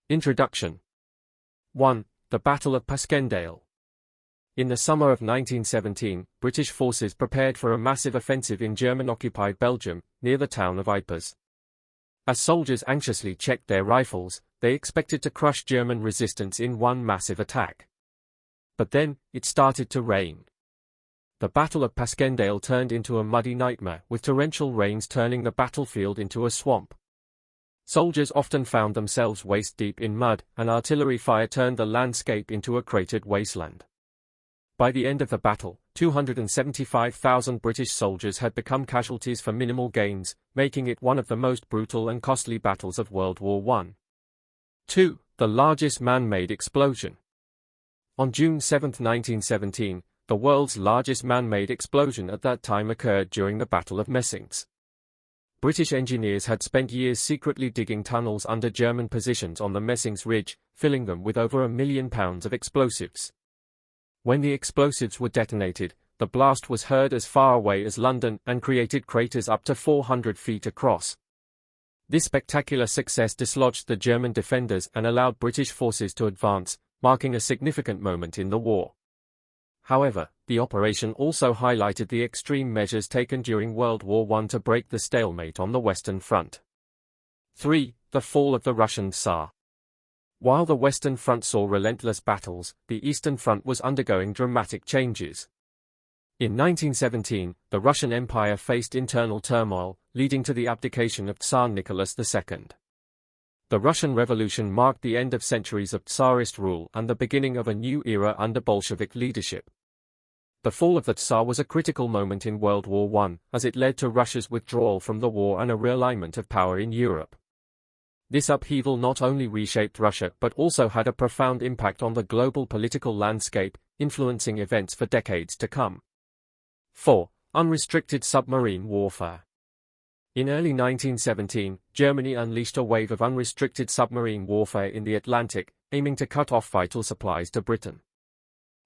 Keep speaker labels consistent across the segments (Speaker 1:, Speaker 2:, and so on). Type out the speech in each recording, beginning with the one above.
Speaker 1: Introduction. 1. The Battle of Passchendaele. In the summer of 1917, British forces prepared for a massive offensive in German-occupied Belgium, near the town of Ypres. As soldiers anxiously checked their rifles, they expected to crush German resistance in one massive attack. But then, it started to rain. The Battle of Passchendaele turned into a muddy nightmare, with torrential rains turning the battlefield into a swamp. Soldiers often found themselves waist-deep in mud, and artillery fire turned the landscape into a cratered wasteland. By the end of the battle, 275,000 British soldiers had become casualties for minimal gains, making it one of the most brutal and costly battles of World War I. 2. The largest man-made explosion. On June 7, 1917, the world's largest man-made explosion at that time occurred during the Battle of Messines. British engineers had spent years secretly digging tunnels under German positions on the Messines Ridge, filling them with over £1 million of explosives. When the explosives were detonated, the blast was heard as far away as London and created craters up to 400 feet across. This spectacular success dislodged the German defenders and allowed British forces to advance, marking a significant moment in the war. However, the operation also highlighted the extreme measures taken during World War I to break the stalemate on the Western Front. 3. The fall of the Russian Tsar. While the Western Front saw relentless battles, the Eastern Front was undergoing dramatic changes. In 1917, the Russian Empire faced internal turmoil, leading to the abdication of Tsar Nicholas II. The Russian Revolution marked the end of centuries of Tsarist rule and the beginning of a new era under Bolshevik leadership. The fall of the Tsar was a critical moment in World War I, as it led to Russia's withdrawal from the war and a realignment of power in Europe. This upheaval not only reshaped Russia but also had a profound impact on the global political landscape, influencing events for decades to come. 4. Unrestricted submarine warfare. In early 1917, Germany unleashed a wave of unrestricted submarine warfare in the Atlantic, aiming to cut off vital supplies to Britain.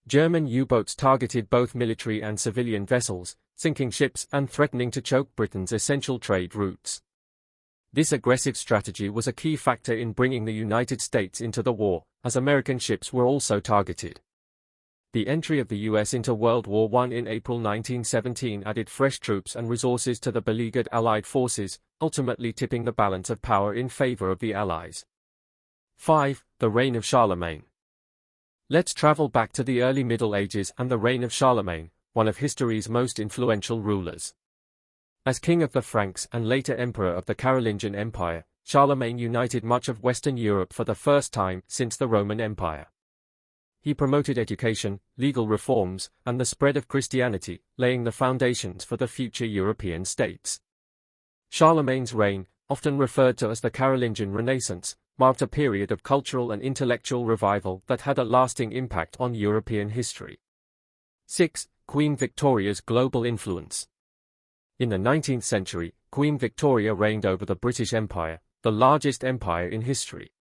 Speaker 1: German U-boats targeted both military and civilian vessels, sinking ships and threatening to choke Britain's essential trade routes. This aggressive strategy was a key factor in bringing the United States into the war, as American ships were also targeted. The entry of the US into World War I in April 1917 added fresh troops and resources to the beleaguered Allied forces, ultimately tipping the balance of power in favor of the Allies. 5. The reign of Charlemagne. Let's travel back to the early Middle Ages and the reign of Charlemagne, one of history's most influential rulers. As king of the Franks and later emperor of the Carolingian Empire, Charlemagne united much of Western Europe for the first time since the Roman Empire. He promoted education, legal reforms, and the spread of Christianity, laying the foundations for the future European states. Charlemagne's reign, often referred to as the Carolingian Renaissance, marked a period of cultural and intellectual revival that had a lasting impact on European history. 6. Queen Victoria's global influence. In the 19th century, Queen Victoria reigned over the British Empire, the largest empire in history.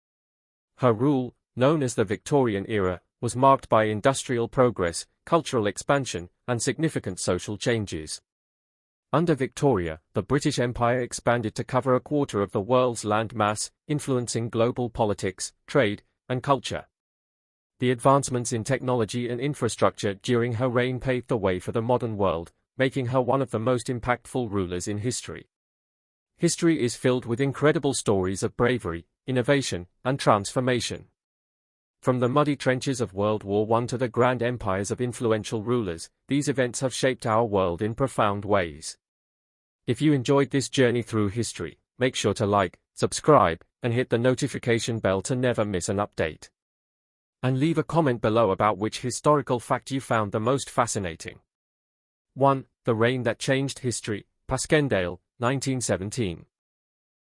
Speaker 1: Her rule, known as the Victorian era, was marked by industrial progress, cultural expansion, and significant social changes. Under Victoria, the British Empire expanded to cover a quarter of the world's land mass, influencing global politics, trade, and culture. The advancements in technology and infrastructure during her reign paved the way for the modern world, making her one of the most impactful rulers in history. History is filled with incredible stories of bravery, innovation, and transformation. From the muddy trenches of World War I to the grand empires of influential rulers, these events have shaped our world in profound ways. If you enjoyed this journey through history, make sure to like, subscribe, and hit the notification bell to never miss an update. And leave a comment below about which historical fact you found the most fascinating. 1. The reign that changed history, Passchendaele, 1917.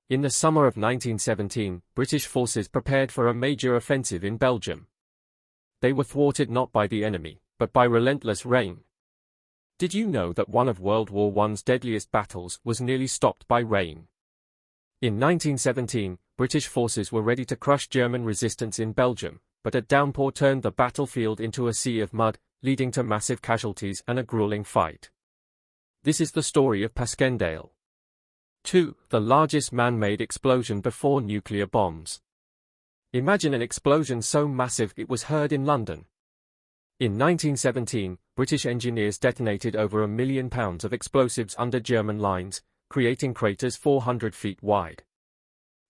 Speaker 1: In the summer of 1917, British forces prepared for a major offensive in Belgium. They were thwarted not by the enemy, but by relentless rain. Did you know that one of World War I's deadliest battles was nearly stopped by rain? In 1917, British forces were ready to crush German resistance in Belgium, but a downpour turned the battlefield into a sea of mud, leading to massive casualties and a grueling fight. This is the story of Passchendaele. 2. The largest man-made explosion before nuclear bombs. Imagine an explosion so massive it was heard in London. In 1917, British engineers detonated over £1 million of explosives under German lines, creating craters 400 feet wide.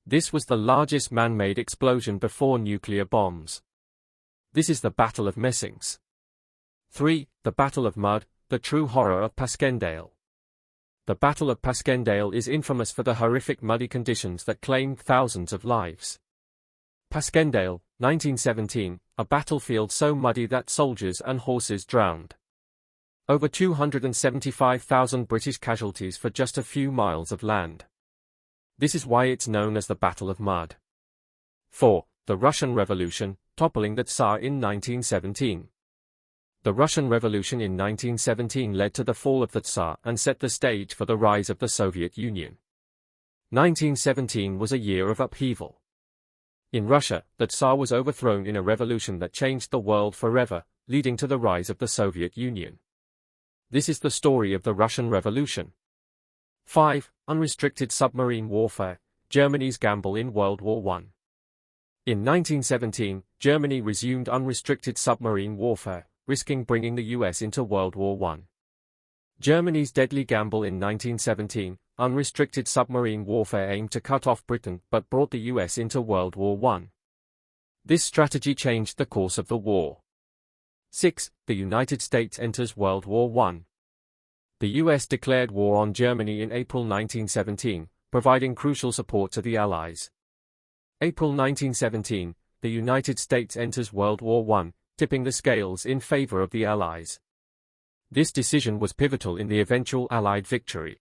Speaker 1: This was the largest man-made explosion before nuclear bombs. This is the Battle of Messines. 3. The Battle of Mud, the true horror of Passchendaele. The Battle of Passchendaele is infamous for the horrific muddy conditions that claimed thousands of lives. Passchendaele, 1917, a battlefield so muddy that soldiers and horses drowned. Over 275,000 British casualties for just a few miles of land. This is why it's known as the Battle of Mud. 4. The Russian Revolution, toppling the Tsar in 1917. The Russian Revolution in 1917 led to the fall of the Tsar and set the stage for the rise of the Soviet Union. 1917 was a year of upheaval. In Russia, the Tsar was overthrown in a revolution that changed the world forever, leading to the rise of the Soviet Union. This is the story of the Russian Revolution. 5. Unrestricted submarine warfare, Germany's gamble in World War I. In 1917, Germany resumed unrestricted submarine warfare, risking bringing the US into World War I. Germany's deadly gamble in 1917, unrestricted submarine warfare aimed to cut off Britain but brought the US into World War I. This strategy changed the course of the war. 6. The United States enters World War I. The US declared war on Germany in April 1917, providing crucial support to the Allies. April 1917, the United States enters World War I, tipping the scales in favor of the Allies. This decision was pivotal in the eventual Allied victory.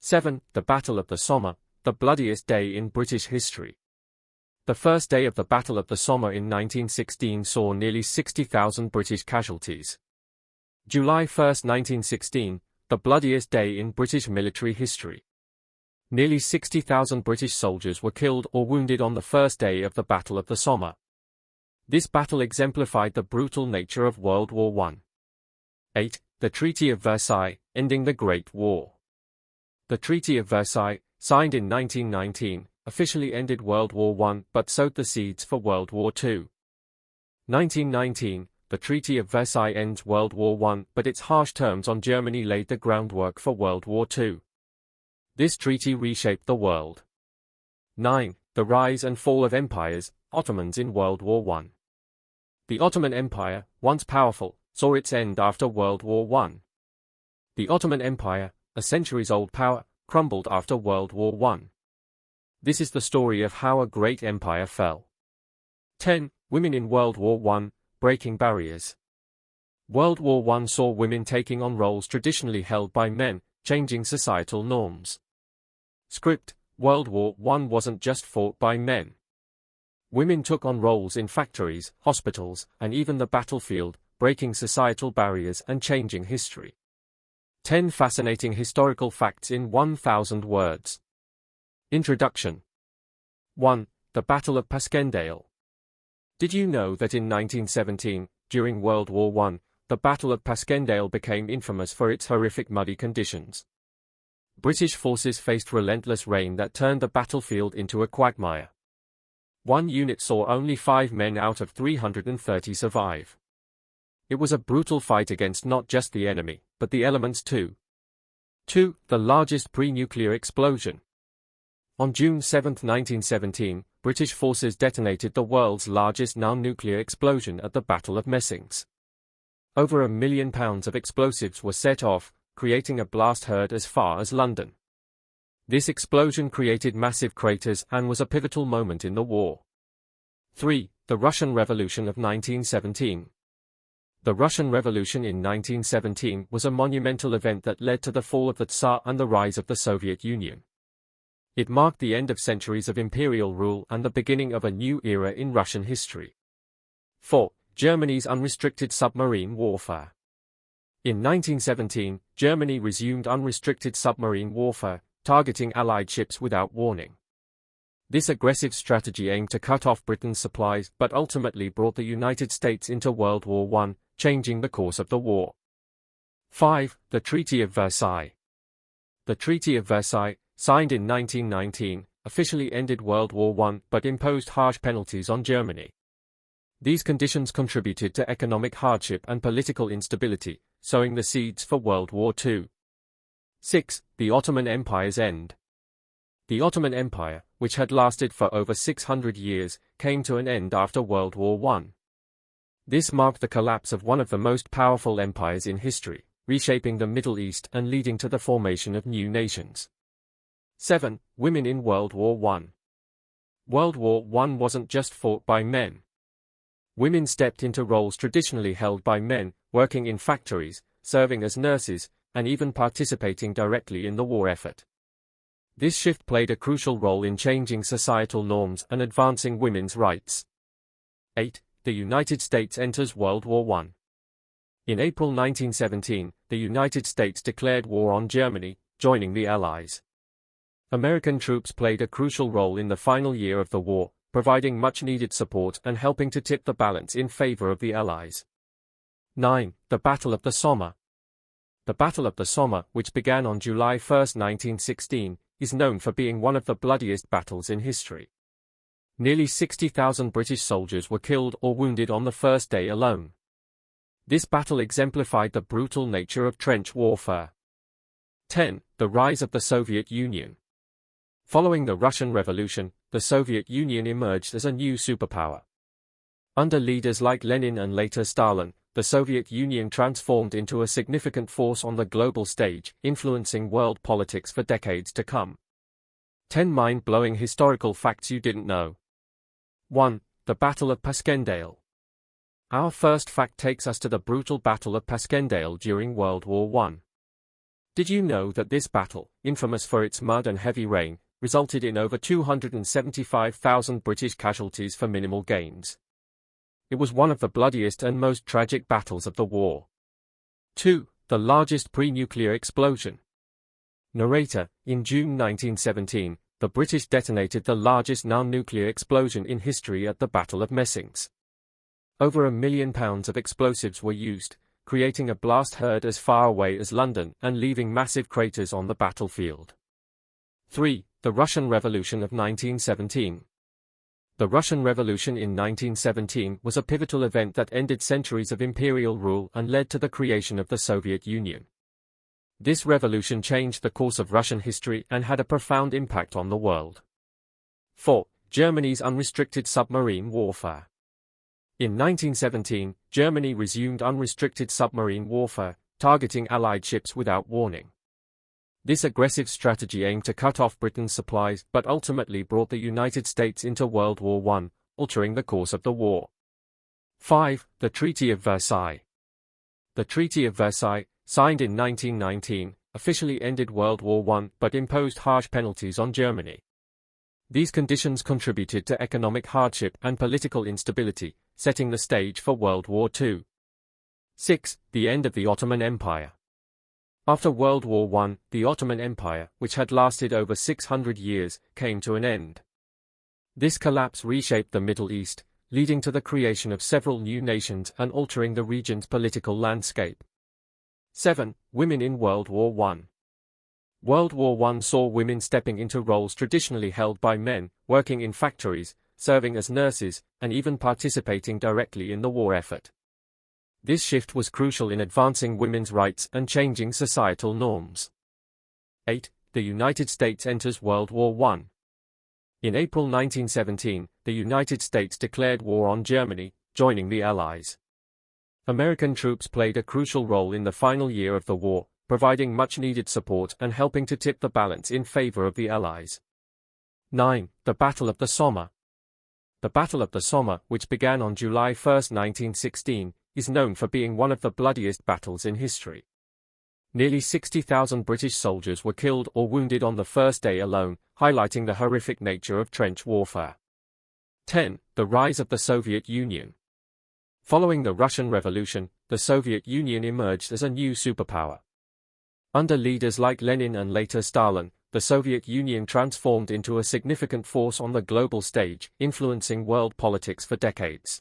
Speaker 1: 7. The Battle of the Somme, the bloodiest day in British history. The first day of the Battle of the Somme in 1916 saw nearly 60,000 British casualties. July 1, 1916, the bloodiest day in British military history. Nearly 60,000 British soldiers were killed or wounded on the first day of the Battle of the Somme. This battle exemplified the brutal nature of World War I. 8. The Treaty of Versailles, ending the Great War. The Treaty of Versailles, signed in 1919, officially ended World War I but sowed the seeds for World War II. 1919, the Treaty of Versailles ends World War I but its harsh terms on Germany laid the groundwork for World War II. This treaty reshaped the world. 9. The Rise and Fall of Empires, Ottomans in World War I. The Ottoman Empire, once powerful, saw its end after World War I. The Ottoman Empire, a centuries-old power, crumbled after World War I. This is the story of how a great empire fell. 10. Women in World War I, breaking barriers. World War I saw women taking on roles traditionally held by men, changing societal norms. Script: World War I wasn't just fought by men. Women took on roles in factories, hospitals, and even the battlefield, breaking societal barriers and changing history. 10 fascinating historical facts in 1,000 words. Introduction. 1. The Battle of Passchendaele. Did you know that in 1917, during World War I, the Battle of Passchendaele became infamous for its horrific muddy conditions? British forces faced relentless rain that turned the battlefield into a quagmire. One unit saw only 5 men out of 330 survive. It was a brutal fight against not just the enemy, but the elements too. 2. The largest pre-nuclear explosion. On June 7, 1917, British forces detonated the world's largest non-nuclear explosion at the Battle of Messines. Over £1 million of explosives were set off, creating a blast heard as far as London. This explosion created massive craters and was a pivotal moment in the war. 3. The Russian Revolution of 1917. The Russian Revolution in 1917 was a monumental event that led to the fall of the Tsar and the rise of the Soviet Union. It marked the end of centuries of imperial rule and the beginning of a new era in Russian history. 4. Germany's unrestricted submarine warfare. In 1917, Germany resumed unrestricted submarine warfare, targeting Allied ships without warning. This aggressive strategy aimed to cut off Britain's supplies but ultimately brought the United States into World War I, changing the course of the war. 5. The Treaty of Versailles. The Treaty of Versailles, signed in 1919, officially ended World War I but imposed harsh penalties on Germany. These conditions contributed to economic hardship and political instability, sowing the seeds for World War II. 6. The Ottoman Empire's end. The Ottoman Empire, which had lasted for over 600 years, came to an end after World War I. This marked the collapse of one of the most powerful empires in history, reshaping the Middle East and leading to the formation of new nations. 7. Women in World War I. World War I wasn't just fought by men. Women stepped into roles traditionally held by men, working in factories, serving as nurses, and even participating directly in the war effort. This shift played a crucial role in changing societal norms and advancing women's rights. 8. The United States enters World War I. In April 1917, the United States declared war on Germany, joining the Allies. American troops played a crucial role in the final year of the war, providing much-needed support and helping to tip the balance in favor of the Allies. 9. The Battle of the Somme. The Battle of the Somme, which began on July 1, 1916, is known for being one of the bloodiest battles in history. Nearly 60,000 British soldiers were killed or wounded on the first day alone. This battle exemplified the brutal nature of trench warfare. 10. The rise of the Soviet Union. Following the Russian Revolution, the Soviet Union emerged as a new superpower. Under leaders like Lenin and later Stalin, the Soviet Union transformed into a significant force on the global stage, influencing world politics for decades to come. 10 mind-blowing historical facts you didn't know. 1. The Battle of Passchendaele. Our first fact takes us to the brutal Battle of Passchendaele during World War I. Did you know that this battle, infamous for its mud and heavy rain, resulted in over 275,000 British casualties for minimal gains? It was one of the bloodiest and most tragic battles of the war. 2. The largest pre-nuclear explosion. Narrator, in June 1917, the British detonated the largest non-nuclear explosion in history at the Battle of Messines. Over 1 million pounds of explosives were used, creating a blast heard as far away as London and leaving massive craters on the battlefield. 3. The Russian Revolution of 1917. The Russian Revolution in 1917 was a pivotal event that ended centuries of imperial rule and led to the creation of the Soviet Union. This revolution changed the course of Russian history and had a profound impact on the world. 4. Germany's unrestricted submarine warfare. In 1917, Germany resumed unrestricted submarine warfare, targeting Allied ships without warning. This aggressive strategy aimed to cut off Britain's supplies but ultimately brought the United States into World War I, altering the course of the war. 5. The Treaty of Versailles. The Treaty of Versailles, signed in 1919, officially ended World War I but imposed harsh penalties on Germany. These conditions contributed to economic hardship and political instability, setting the stage for World War II. 6. The end of the Ottoman Empire. After World War I, the Ottoman Empire, which had lasted over 600 years, came to an end. This collapse reshaped the Middle East, leading to the creation of several new nations and altering the region's political landscape. 7. Women in World War I. World War I saw women stepping into roles traditionally held by men, working in factories, serving as nurses, and even participating directly in the war effort. This shift was crucial in advancing women's rights and changing societal norms. 8. The United States enters World War I. In April 1917, the United States declared war on Germany, joining the Allies. American troops played a crucial role in the final year of the war, providing much-needed support and helping to tip the balance in favor of the Allies. 9. The Battle of the Somme. The Battle of the Somme, which began on July 1, 1916, is known for being one of the bloodiest battles in history. Nearly 60,000 British soldiers were killed or wounded on the first day alone, highlighting the horrific nature of trench warfare. 10. The rise of the Soviet Union. Following the Russian Revolution, the Soviet Union emerged as a new superpower. Under leaders like Lenin and later Stalin, the Soviet Union transformed into a significant force on the global stage, influencing world politics for decades.